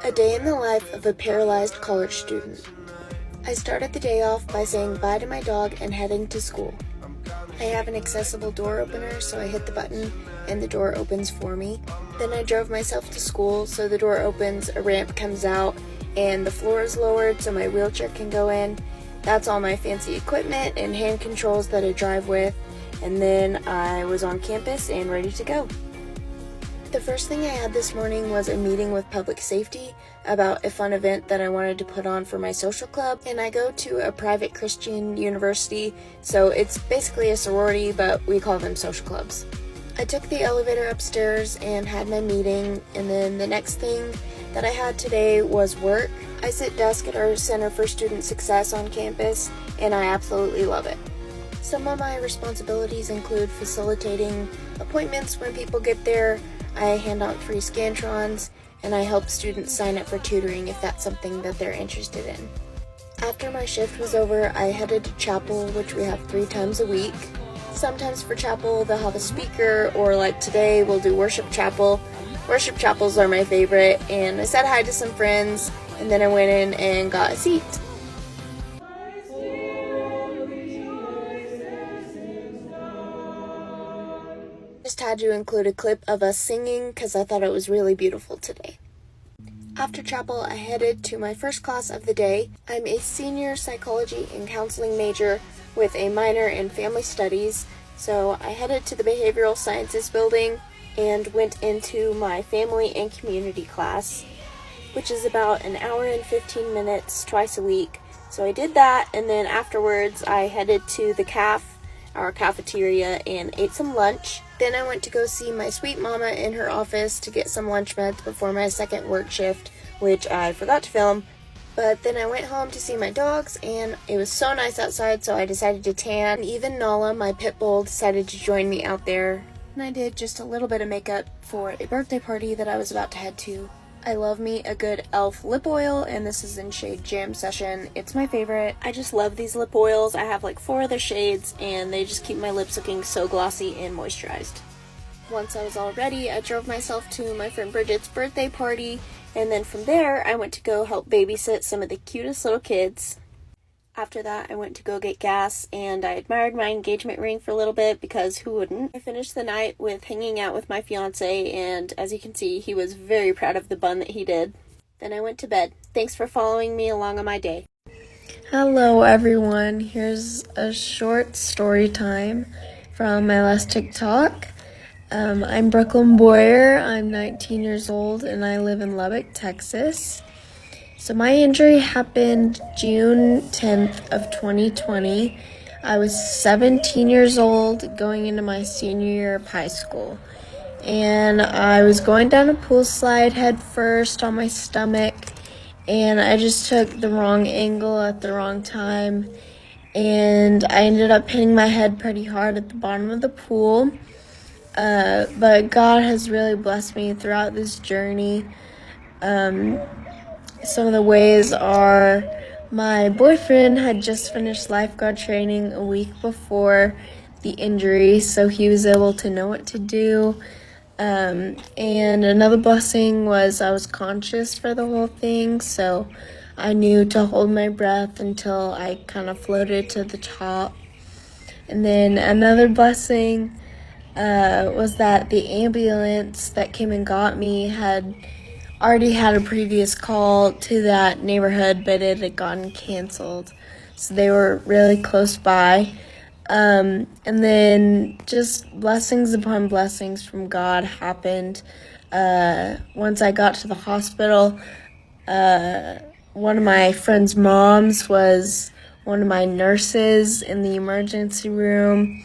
A day in the life of a paralyzed college student. I started the day off by saying bye to my dog and heading to school. I have an accessible door opener, so I hit the button and the door opens for me. Then I drove myself to school, so the door opens, a ramp comes out, and the floor is lowered so my wheelchair can go in. That's all my fancy equipment and hand controls that I drive with, and then I was on campus and ready to go. The first thing I had this morning was a meeting with public safety about a fun event that I wanted to put on for my social club, and I go to a private Christian university, so it's basically a sorority, but we call them social clubs. I took the elevator upstairs and had my meeting, and then the next thing that I had today was work. I sit desk at our Center for Student Success on campus, and I absolutely love it. Some of my responsibilities include facilitating appointments when people get there. I hand out free Scantrons, and I help students sign up for tutoring if that's something that they're interested in. After my shift was over, I headed to chapel, which we have 3 times a week. Sometimes for chapel, they'll have a speaker, or like today, we'll do worship chapel. Worship chapels are my favorite, and I said hi to some friends, and then I went in and got a seat. Just had to include a clip of us singing because I thought it was really beautiful today. After chapel, I headed to my first class of the day. I'm a senior psychology and counseling major with a minor in family studies, so I headed to the behavioral sciences building and went into my family and community class, which is about an hour and 15 minutes twice a week. So I did that, and then afterwards I headed to the our cafeteria, and ate some lunch. Then I went to go see my sweet mama in her office to get some lunch meds before my second work shift, which I forgot to film. But then I went home to see my dogs, and it was so nice outside, so I decided to tan. Even Nala, my pit bull, decided to join me out there. And I did just a little bit of makeup for a birthday party that I was about to head to. I love me a good e.l.f. lip oil, and this is in shade Jam Session. It's my favorite. I just love these lip oils. I have like 4 other shades, and they just keep my lips looking so glossy and moisturized. Once I was all ready, I drove myself to my friend Bridget's birthday party, and then from there, I went to go help babysit some of the cutest little kids. After that, I went to go get gas, and I admired my engagement ring for a little bit because who wouldn't? I finished the night with hanging out with my fiance, and as you can see, he was very proud of the bun that he did. Then I went to bed. Thanks for following me along on my day. Hello everyone, here's a short story time from my last TikTok. I'm Brooklyn Boyer, I'm 19 years old, and I live in Lubbock, Texas. So my injury happened June 10th of 2020. I was 17 years old going into my senior year of high school. And I was going down a pool slide head first on my stomach, and I just took the wrong angle at the wrong time, and I ended up hitting my head pretty hard at the bottom of the pool. But God has really blessed me throughout this journey. Some of the ways are my boyfriend had just finished lifeguard training a week before the injury, so he was able to know what to do. And another blessing was I was conscious for the whole thing, so I knew to hold my breath until I kind of floated to the top. And then another blessing was that the ambulance that came and got me had already had a previous call to that neighborhood, but it had gotten canceled. So they were really close by. And then just blessings upon blessings from God happened. Once I got to the hospital, one of my friend's moms was one of my nurses in the emergency room.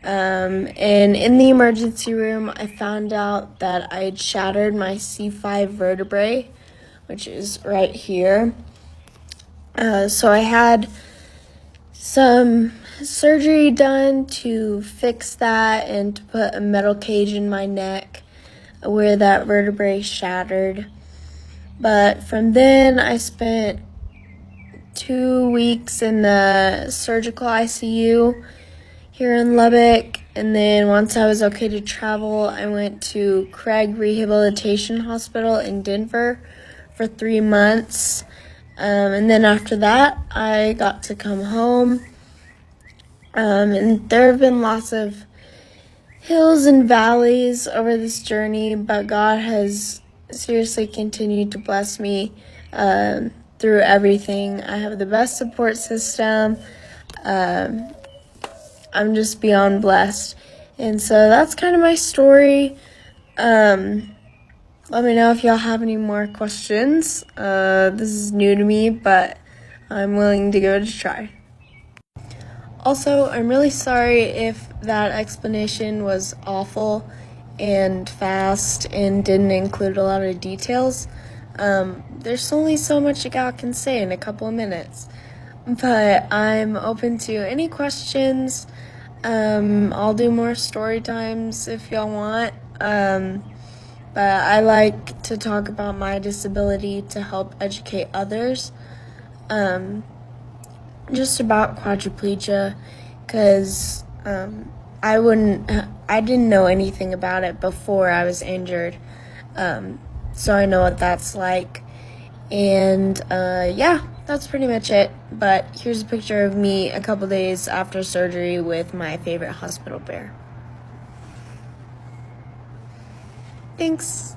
And in the emergency room, I found out that I had shattered my C5 vertebrae, which is right here. So I had some surgery done to fix that and to put a metal cage in my neck where that vertebrae shattered. But from then, I spent 2 weeks in the surgical ICU here in Lubbock, and then once I was okay to travel, I went to Craig Rehabilitation Hospital in Denver for 3 months. And then after that, I got to come home. And there have been lots of hills and valleys over this journey, but God has seriously continued to bless me through everything. I have the best support system. I'm just beyond blessed. And so that's kind of my story. Let me know if y'all have any more questions. This is new to me, but I'm willing to give it a try. Also, I'm really sorry if that explanation was awful and fast and didn't include a lot of details. There's only so much a gal can say in a couple of minutes. But I'm open to any questions. I'll do more story times if y'all want. But I like to talk about my disability to help educate others. Just about quadriplegia, because I didn't know anything about it before I was injured. So I know what that's like. And yeah, that's pretty much it. But here's a picture of me a couple days after surgery with my favorite hospital bear. Thanks.